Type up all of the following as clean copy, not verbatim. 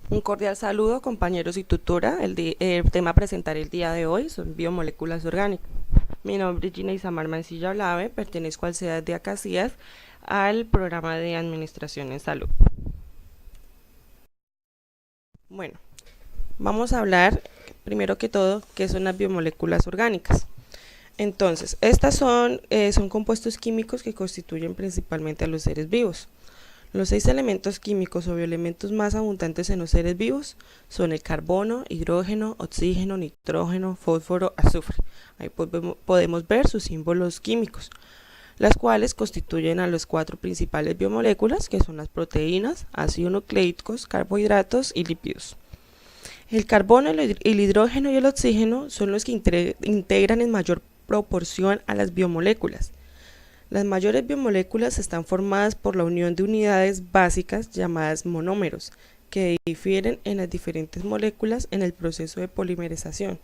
Un cordial saludo, compañeros y tutora. El tema a presentar el día de hoy son biomoléculas orgánicas. Mi nombre es Gina Isamar Mancilla Olave, pertenezco al CEDAS de Acacías, al programa de Administración en Salud. Bueno, vamos a hablar primero que todo qué son las biomoléculas orgánicas. Entonces, estas son compuestos químicos que constituyen principalmente a los seres vivos. Los 6 elementos químicos o bioelementos más abundantes en los seres vivos son el carbono, hidrógeno, oxígeno, nitrógeno, fósforo, azufre. Ahí podemos ver sus símbolos químicos, las cuales constituyen a las 4 principales biomoléculas, que son las proteínas, ácidos nucleicos, carbohidratos y lípidos. El carbono, el hidrógeno y el oxígeno son los que integran en mayor proporción a las biomoléculas. Las mayores biomoléculas están formadas por la unión de unidades básicas llamadas monómeros, que difieren en las diferentes moléculas en el proceso de polimerización.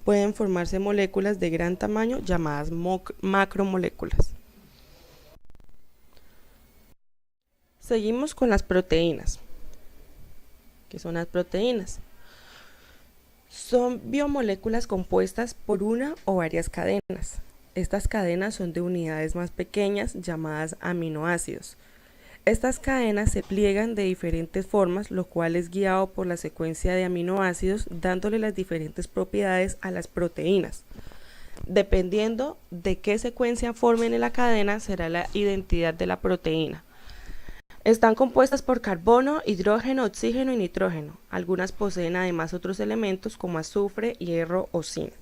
Pueden formarse moléculas de gran tamaño llamadas macromoléculas. Seguimos con las proteínas. ¿Qué son las proteínas? Son biomoléculas compuestas por una o varias cadenas. Estas cadenas son de unidades más pequeñas llamadas aminoácidos. Estas cadenas se pliegan de diferentes formas, lo cual es guiado por la secuencia de aminoácidos, dándole las diferentes propiedades a las proteínas. Dependiendo de qué secuencia formen en la cadena, será la identidad de la proteína. Están compuestas por carbono, hidrógeno, oxígeno y nitrógeno. Algunas poseen además otros elementos como azufre, hierro o zinc.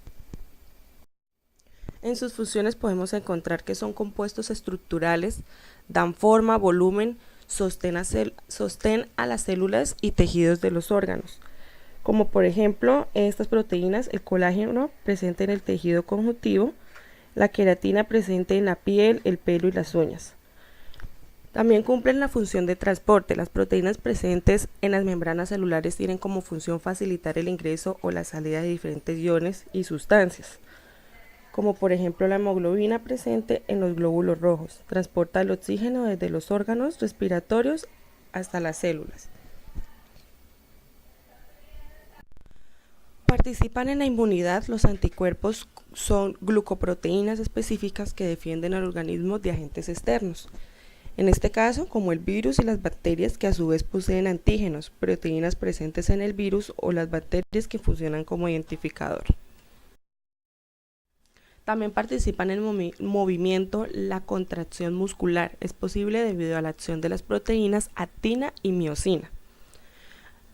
En sus funciones podemos encontrar que son compuestos estructurales, dan forma, volumen, sostén a las células y tejidos de los órganos. Como por ejemplo, estas proteínas, el colágeno presente en el tejido conjuntivo, la queratina presente en la piel, el pelo y las uñas. También cumplen la función de transporte. Las proteínas presentes en las membranas celulares tienen como función facilitar el ingreso o la salida de diferentes iones y sustancias, como por ejemplo la hemoglobina presente en los glóbulos rojos. Transporta el oxígeno desde los órganos respiratorios hasta las células. Participan en la inmunidad. Los anticuerpos son glucoproteínas específicas que defienden al organismo de agentes externos. En este caso, como el virus y las bacterias, que a su vez poseen antígenos, proteínas presentes en el virus o las bacterias que funcionan como identificador. También participan en el movimiento, la contracción muscular. Es posible debido a la acción de las proteínas actina y miosina.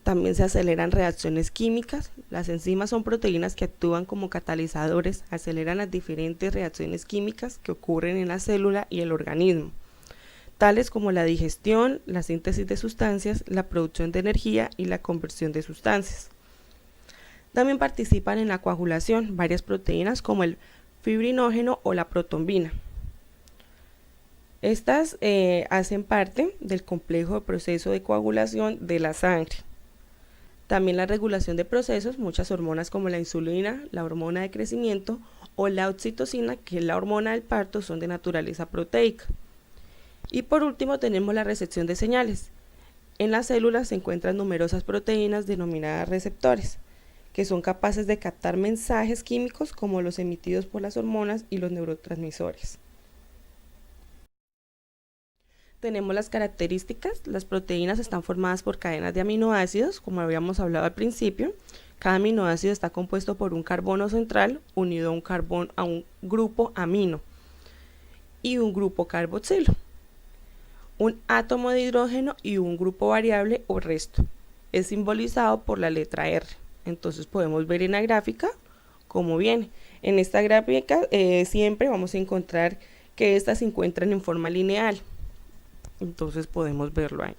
También se aceleran reacciones químicas. Las enzimas son proteínas que actúan como catalizadores, aceleran las diferentes reacciones químicas que ocurren en la célula y el organismo, tales como la digestión, la síntesis de sustancias, la producción de energía y la conversión de sustancias. También participan en la coagulación varias proteínas como el fibrinógeno o la protombina. Estas hacen parte del complejo de proceso de coagulación de la sangre. También la regulación de procesos, muchas hormonas como la insulina, la hormona de crecimiento o la oxitocina, que es la hormona del parto, son de naturaleza proteica. Y por último tenemos la recepción de señales. En las células se encuentran numerosas proteínas denominadas receptores, que son capaces de captar mensajes químicos como los emitidos por las hormonas y los neurotransmisores. Tenemos las características. Las proteínas están formadas por cadenas de aminoácidos, como habíamos hablado al principio. Cada aminoácido está compuesto por un carbono central unido a un grupo amino y un grupo carboxilo, un átomo de hidrógeno y un grupo variable o resto. Es simbolizado por la letra R. Entonces podemos ver en la gráfica cómo viene. En esta gráfica siempre vamos a encontrar que estas se encuentran en forma lineal. Entonces podemos verlo ahí.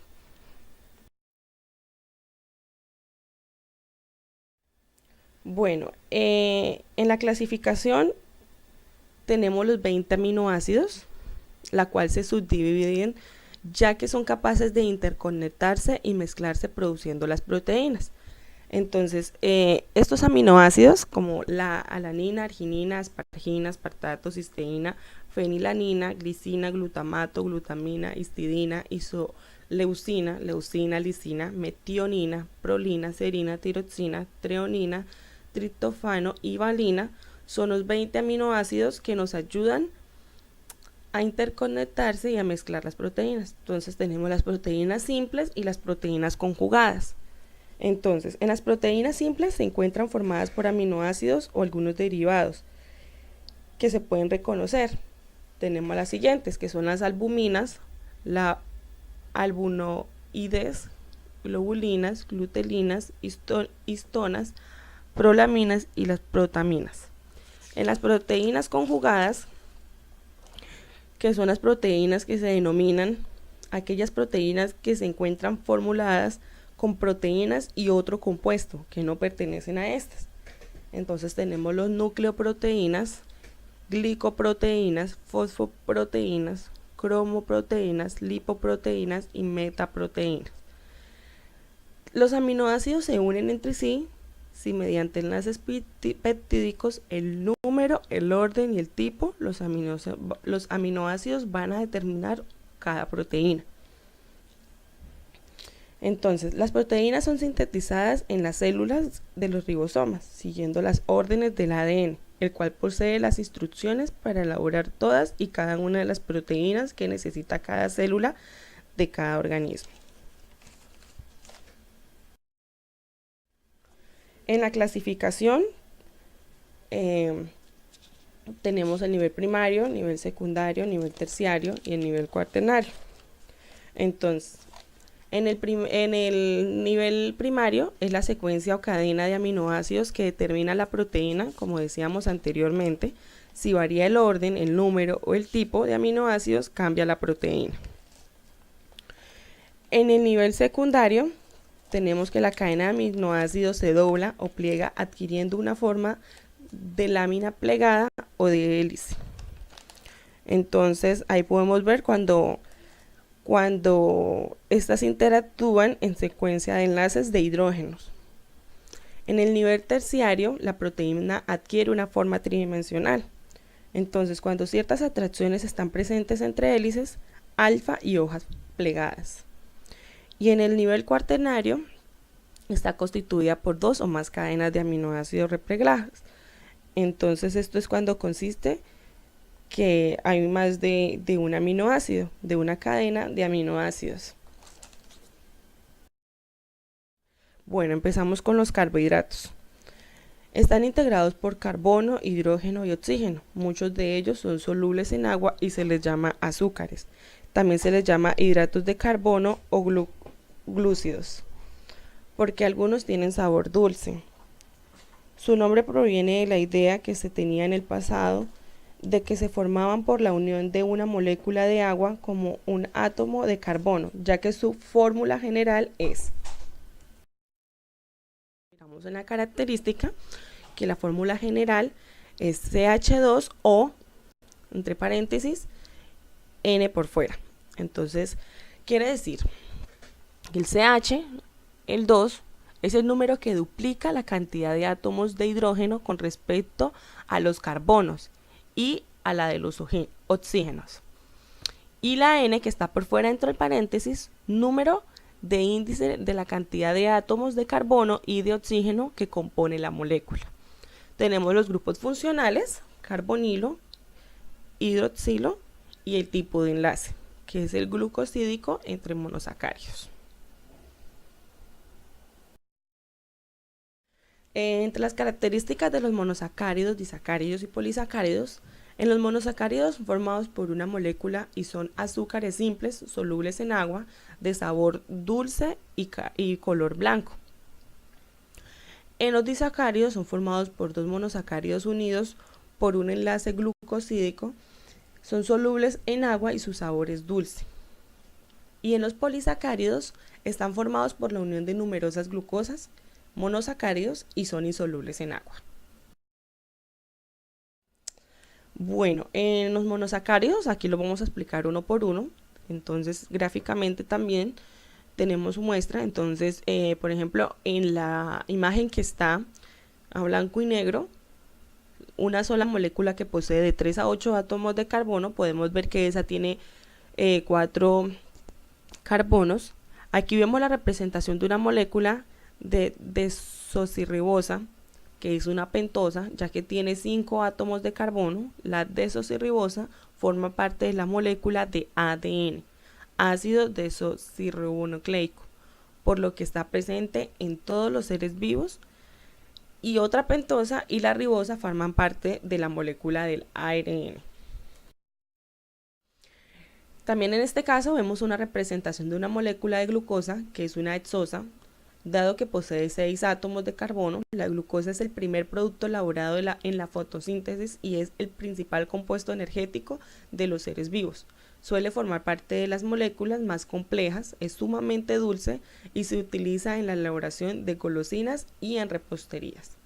Bueno, en la clasificación tenemos los 20 aminoácidos, la cual se subdividen ya que son capaces de interconectarse y mezclarse produciendo las proteínas. Entonces, estos aminoácidos como la alanina, arginina, asparagina, aspartato, cisteína, fenilanina, glicina, glutamato, glutamina, histidina, leucina, leucina, lisina, metionina, prolina, serina, tiroxina, treonina, triptofano y valina son los 20 aminoácidos que nos ayudan a interconectarse y a mezclar las proteínas. Entonces tenemos las proteínas simples y las proteínas conjugadas. Entonces, en las proteínas simples se encuentran formadas por aminoácidos o algunos derivados que se pueden reconocer. Tenemos las siguientes, que son las albuminas, la albunoides, globulinas, glutelinas, histonas, prolaminas y las protaminas. En las proteínas conjugadas, que son las proteínas que se denominan aquellas proteínas que se encuentran formuladas con proteínas y otro compuesto que no pertenecen a estas. Entonces tenemos los nucleoproteínas, glicoproteínas, fosfoproteínas, cromoproteínas, lipoproteínas y metaproteínas. Los aminoácidos se unen entre sí si mediante enlaces peptídicos el número, el orden y el tipo, los aminoácidos van a determinar cada proteína. Entonces, las proteínas son sintetizadas en las células de los ribosomas, siguiendo las órdenes del ADN, el cual posee las instrucciones para elaborar todas y cada una de las proteínas que necesita cada célula de cada organismo. En la clasificación tenemos el nivel primario, nivel secundario, nivel terciario y el nivel cuaternario. Entonces, en el nivel primario es la secuencia o cadena de aminoácidos que determina la proteína, como decíamos anteriormente. Si varía el orden, el número o el tipo de aminoácidos, cambia la proteína. En el nivel secundario tenemos que la cadena de aminoácidos se dobla o pliega adquiriendo una forma de lámina plegada o de hélice. Entonces ahí podemos ver cuando estas interactúan en secuencia de enlaces de hidrógenos. En el nivel terciario la proteína adquiere una forma tridimensional. Entonces cuando ciertas atracciones están presentes entre hélices, alfa y hojas plegadas. Y en el nivel cuaternario está constituida por 2 o más cadenas de aminoácidos replegadas. Entonces esto es cuando consiste que hay más de un aminoácido, de una cadena de aminoácidos. Bueno, empezamos con los carbohidratos. Están integrados por carbono, hidrógeno y oxígeno. Muchos de ellos son solubles en agua y se les llama azúcares. También se les llama hidratos de carbono o glúcidos, porque algunos tienen sabor dulce. Su nombre proviene de la idea que se tenía en el pasado de que se formaban por la unión de una molécula de agua como un átomo de carbono, ya que su fórmula general es. Miramos en la característica que la fórmula general es CH2O, entre paréntesis, N por fuera. Entonces, quiere decir que el CH, el 2, es el número que duplica la cantidad de átomos de hidrógeno con respecto a los carbonos y a la de los oxígenos. Y la N, que está por fuera dentro del paréntesis, número de índice de la cantidad de átomos de carbono y de oxígeno que compone la molécula. Tenemos los grupos funcionales, carbonilo, hidroxilo y el tipo de enlace, que es el glucosídico entre monosacáridos. Entre las características de los monosacáridos, disacáridos y polisacáridos, en los monosacáridos son formados por una molécula y son azúcares simples solubles en agua de sabor dulce y color blanco. En los disacáridos son formados por 2 monosacáridos unidos por un enlace glucosídico, son solubles en agua y su sabor es dulce. Y en los polisacáridos están formados por la unión de numerosas glucosas, monosacáridos y son insolubles en agua. Bueno, en los monosacáridos, aquí lo vamos a explicar uno por uno. Entonces, gráficamente también tenemos su muestra. Entonces, por ejemplo, en la imagen que está a blanco y negro, una sola molécula que posee de 3 a 8 átomos de carbono, podemos ver que esa tiene 4 carbonos. Aquí vemos la representación de una molécula de desoxirribosa, que es una pentosa, ya que tiene 5 átomos de carbono. La desoxirribosa forma parte de la molécula de ADN, ácido desoxirribonucleico, por lo que está presente en todos los seres vivos. Y otra pentosa y la ribosa forman parte de la molécula del ARN. También en este caso vemos una representación de una molécula de glucosa, que es una hexosa. Dado que posee 6 átomos de carbono, la glucosa es el primer producto elaborado en la fotosíntesis y es el principal compuesto energético de los seres vivos. Suele formar parte de las moléculas más complejas, es sumamente dulce y se utiliza en la elaboración de golosinas y en reposterías.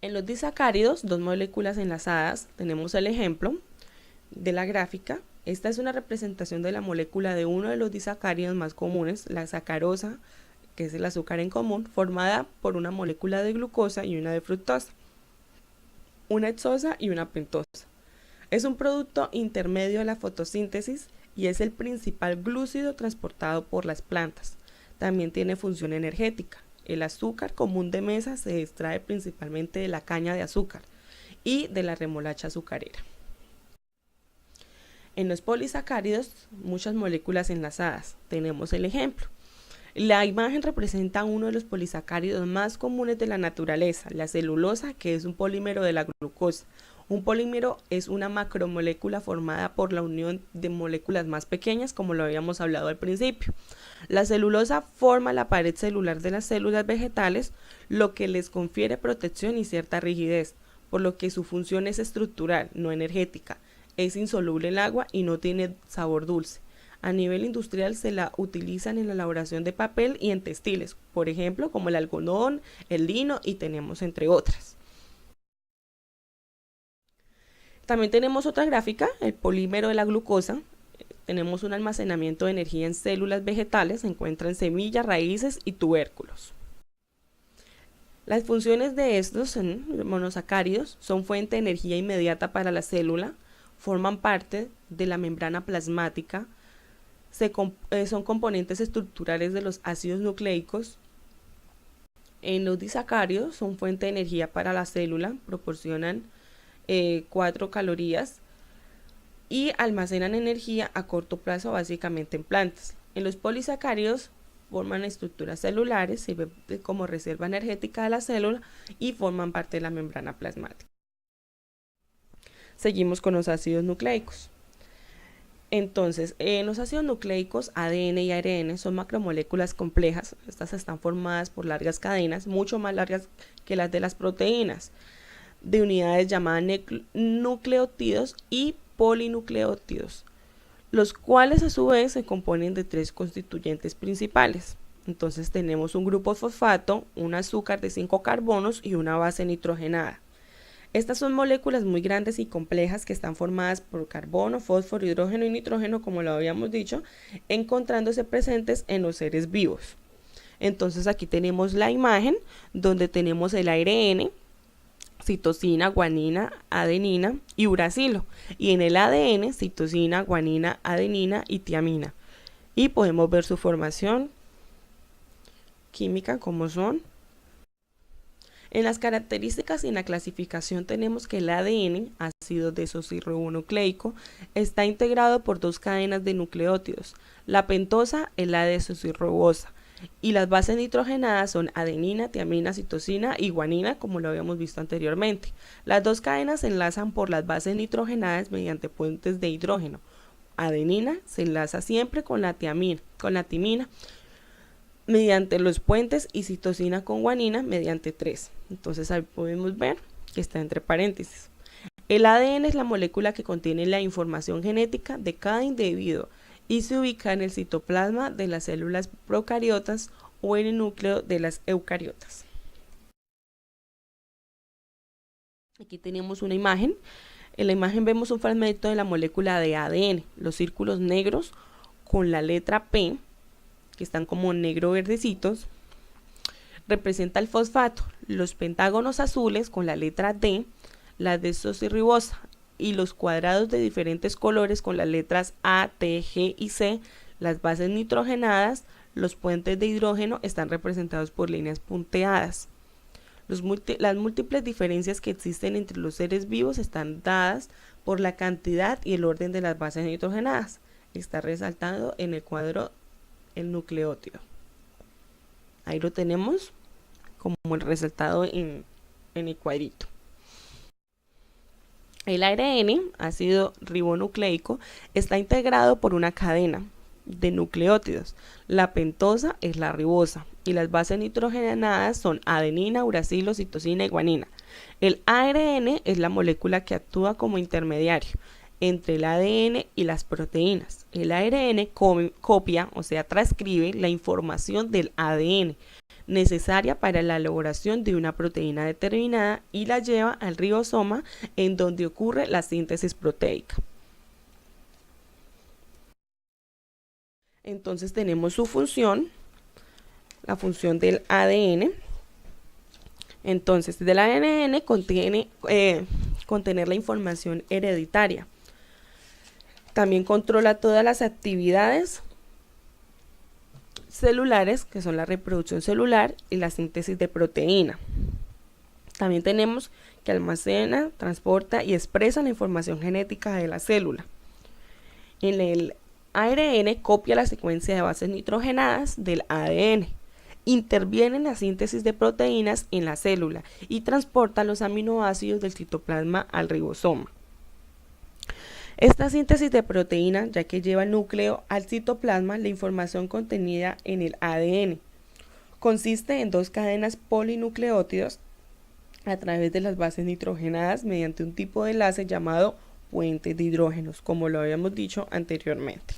En los disacáridos, 2 moléculas enlazadas, tenemos el ejemplo de la gráfica. Esta es una representación de la molécula de uno de los disacáridos más comunes, la sacarosa, que es el azúcar en común, formada por una molécula de glucosa y una de fructosa, una hexosa y una pentosa. Es un producto intermedio de la fotosíntesis y es el principal glúcido transportado por las plantas. También tiene función energética. El azúcar común de mesa se extrae principalmente de la caña de azúcar y de la remolacha azucarera. En los polisacáridos, muchas moléculas enlazadas. Tenemos el ejemplo. La imagen representa uno de los polisacáridos más comunes de la naturaleza, la celulosa, que es un polímero de la glucosa. Un polímero es una macromolécula formada por la unión de moléculas más pequeñas, como lo habíamos hablado al principio. La celulosa forma la pared celular de las células vegetales, lo que les confiere protección y cierta rigidez, por lo que su función es estructural, no energética. Es insoluble en agua y no tiene sabor dulce. A nivel industrial se la utilizan en la elaboración de papel y en textiles, por ejemplo, como el algodón, el lino y tenemos entre otras. También tenemos otra gráfica, el polímero de la glucosa. Tenemos un almacenamiento de energía en células vegetales, se encuentra en semillas, raíces y tubérculos. Las funciones de estos monosacáridos son fuente de energía inmediata para la célula, forman parte de la membrana plasmática, son componentes estructurales de los ácidos nucleicos. En los disacáridos son fuente de energía para la célula, proporcionan 4 calorías y almacenan energía a corto plazo básicamente en plantas. En los polisacáridos forman estructuras celulares, sirven como reserva energética de la célula y forman parte de la membrana plasmática. Seguimos con los ácidos nucleicos. Entonces, los ácidos nucleicos ADN y ARN son macromoléculas complejas. Estas están formadas por largas cadenas, mucho más largas que las de las proteínas, de unidades llamadas nucleótidos y polinucleótidos, los cuales a su vez se componen de 3 constituyentes principales. Entonces tenemos un grupo fosfato, un azúcar de 5 carbonos y una base nitrogenada. Estas son moléculas muy grandes y complejas que están formadas por carbono, fósforo, hidrógeno y nitrógeno, como lo habíamos dicho, encontrándose presentes en los seres vivos. Entonces aquí tenemos la imagen donde tenemos el ARN, citosina, guanina, adenina y uracilo, y en el ADN citosina, guanina, adenina y tiamina, y podemos ver su formación química como son. En las características y en la clasificación tenemos que el ADN, ácido desoxirribonucleico, está integrado por 2 cadenas de nucleótidos. La pentosa es la desoxirribosa y las bases nitrogenadas son adenina, tiamina, citosina y guanina, como lo habíamos visto anteriormente. Las 2 cadenas se enlazan por las bases nitrogenadas mediante puentes de hidrógeno. Adenina se enlaza siempre con la timina, mediante los puentes, y citosina con guanina mediante 3. Entonces ahí podemos ver que está entre paréntesis. El ADN es la molécula que contiene la información genética de cada individuo y se ubica en el citoplasma de las células procariotas o en el núcleo de las eucariotas. Aquí tenemos una imagen. En la imagen vemos un fragmento de la molécula de ADN. Los círculos negros con la letra P, que están como negro verdecitos, representa el fosfato. Los pentágonos azules con la letra D, la desoxirribosa, y los cuadrados de diferentes colores con las letras A, T, G y C, las bases nitrogenadas, los puentes de hidrógeno están representados por líneas punteadas. Las múltiples diferencias que existen entre los seres vivos están dadas por la cantidad y el orden de las bases nitrogenadas. Está resaltado en el cuadro el nucleótido. Ahí lo tenemos como el resaltado en el cuadrito. El ARN, ácido ribonucleico, está integrado por una cadena de nucleótidos. La pentosa es la ribosa y las bases nitrogenadas son adenina, uracilo, citosina y guanina. El ARN es la molécula que actúa como intermediario entre el ADN y las proteínas. El ARN copia, o sea, transcribe la información del ADN necesaria para la elaboración de una proteína determinada y la lleva al ribosoma, en donde ocurre la síntesis proteica. Entonces tenemos su función, la función del ADN. Entonces, del ADN contener la información hereditaria. También controla todas las actividades celulares, que son la reproducción celular y la síntesis de proteína. También tenemos que almacena, transporta y expresa la información genética de la célula. En el ARN copia la secuencia de bases nitrogenadas del ADN, interviene en la síntesis de proteínas en la célula y transporta los aminoácidos del citoplasma al ribosoma. Esta síntesis de proteína, ya que lleva el núcleo al citoplasma, la información contenida en el ADN consiste en dos cadenas polinucleótidos a través de las bases nitrogenadas mediante un tipo de enlace llamado puente de hidrógenos, como lo habíamos dicho anteriormente.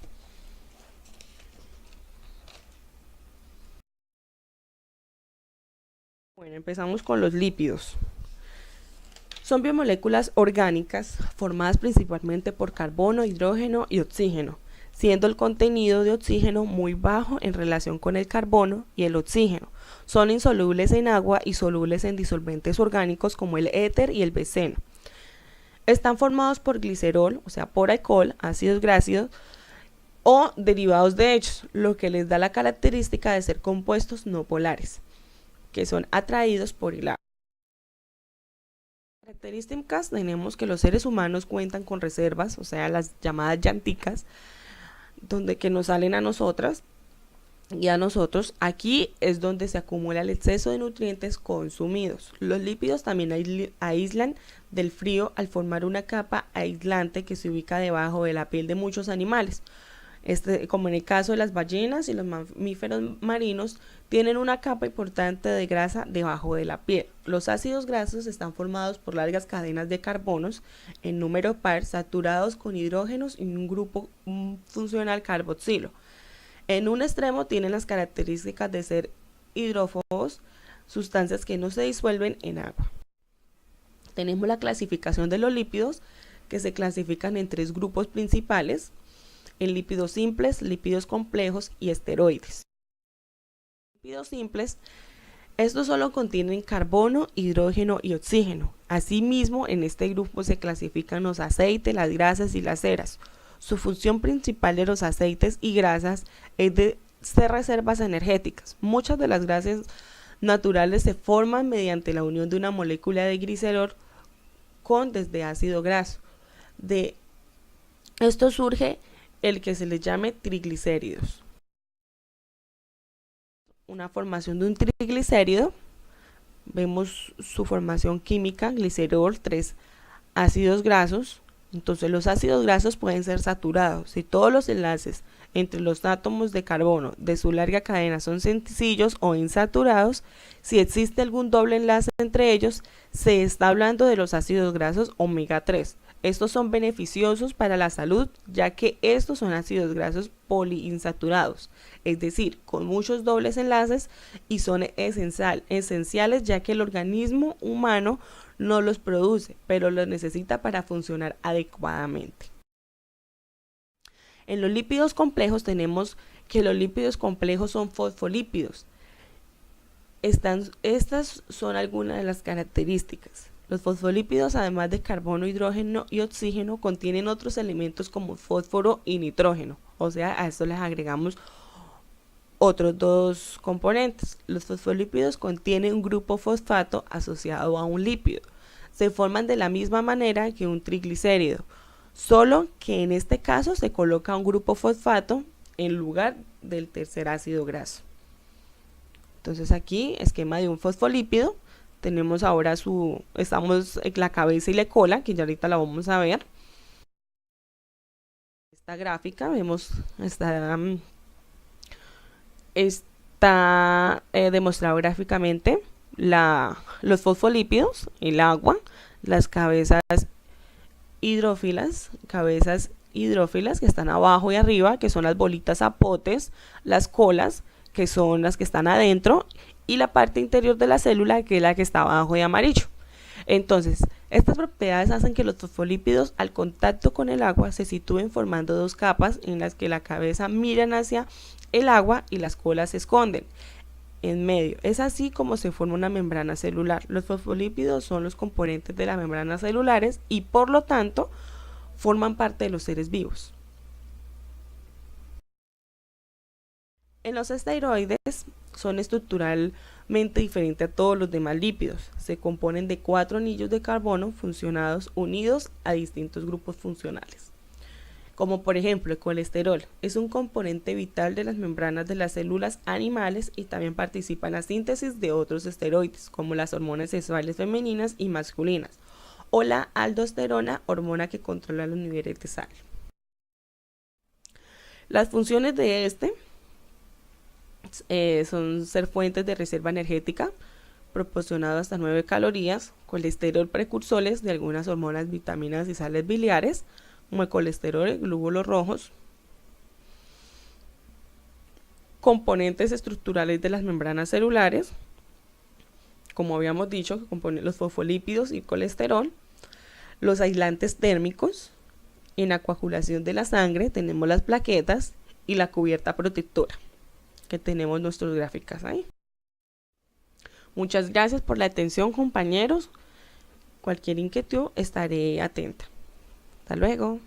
Bueno, empezamos con los lípidos. Son biomoléculas orgánicas formadas principalmente por carbono, hidrógeno y oxígeno, siendo el contenido de oxígeno muy bajo en relación con el carbono y el oxígeno. Son insolubles en agua y solubles en disolventes orgánicos como el éter y el beceno. Están formados por glicerol, o sea, por alcohol, ácidos grasos o derivados de ellos, lo que les da la característica de ser compuestos no polares, que son atraídos por el agua. Características: tenemos que los seres humanos cuentan con reservas, o sea, las llamadas llanticas, donde que nos salen a nosotras y a nosotros. Aquí es donde se acumula el exceso de nutrientes consumidos. Los lípidos también aíslan del frío al formar una capa aislante que se ubica debajo de la piel de muchos animales. Como en el caso de las ballenas y los mamíferos marinos, tienen una capa importante de grasa debajo de la piel. Los ácidos grasos están formados por largas cadenas de carbonos en número par saturados con hidrógenos y un grupo funcional carboxilo. En un extremo tienen las características de ser hidrófobos, sustancias que no se disuelven en agua. Tenemos la clasificación de los lípidos, que se clasifican en tres grupos principales: en lípidos simples, lípidos complejos y esteroides. Lípidos simples, estos solo contienen carbono, hidrógeno y oxígeno. Asimismo, en este grupo se clasifican los aceites, las grasas y las ceras. Su función principal de los aceites y grasas es de ser reservas energéticas. Muchas de las grasas naturales se forman mediante la unión de una molécula de glicerol con desde ácido graso. De esto surge el que se les llame triglicéridos. Una formación de un triglicérido, vemos su formación química: glicerol, 3 ácidos grasos. Entonces los ácidos grasos pueden ser saturados si todos los enlaces entre los átomos de carbono de su larga cadena son sencillos o insaturados. Si existe algún doble enlace entre ellos, se está hablando de los ácidos grasos omega 3. Estos son beneficiosos para la salud, ya que estos son ácidos grasos poliinsaturados, es decir, con muchos dobles enlaces, y son esenciales, ya que el organismo humano no los produce, pero los necesita para funcionar adecuadamente. En los lípidos complejos tenemos que los lípidos complejos son fosfolípidos. Estas son algunas de las características. Los fosfolípidos, además de carbono, hidrógeno y oxígeno, contienen otros elementos como fósforo y nitrógeno. O sea, a esto les agregamos otros dos componentes. Los fosfolípidos contienen un grupo fosfato asociado a un lípido. Se forman de la misma manera que un triglicérido, solo que en este caso se coloca un grupo fosfato en lugar del tercer ácido graso. Entonces aquí, esquema de un fosfolípido. Tenemos ahora estamos en la cabeza y la cola, que ya ahorita la vamos a ver. Esta gráfica vemos, está demostrado gráficamente los fosfolípidos, el agua, las cabezas hidrófilas que están abajo y arriba, que son las bolitas apotes, las colas, que son las que están adentro, y la parte interior de la célula, que es la que está abajo de amarillo. Entonces, estas propiedades hacen que los fosfolípidos al contacto con el agua se sitúen formando dos capas en las que la cabeza miran hacia el agua y las colas se esconden en medio. Es así como se forma una membrana celular. Los fosfolípidos son los componentes de las membranas celulares y por lo tanto forman parte de los seres vivos. En los esteroides son estructuralmente diferentes a todos los demás lípidos. Se componen de 4 anillos de carbono funcionados unidos a distintos grupos funcionales. Como por ejemplo el colesterol, es un componente vital de las membranas de las células animales y también participa en la síntesis de otros esteroides, como las hormonas sexuales femeninas y masculinas, o la aldosterona, hormona que controla los niveles de sal. Las funciones de son ser fuentes de reserva energética, proporcionado hasta 9 calorías, colesterol, precursores de algunas hormonas, vitaminas y sales biliares, como el colesterol, glóbulos rojos, componentes estructurales de las membranas celulares, como habíamos dicho, que componen los fosfolípidos y colesterol, los aislantes térmicos. En la coagulación de la sangre tenemos las plaquetas y la cubierta protectora, que tenemos nuestras gráficas ahí. Muchas gracias por la atención, compañeros. Cualquier inquietud estaré atenta. Hasta luego.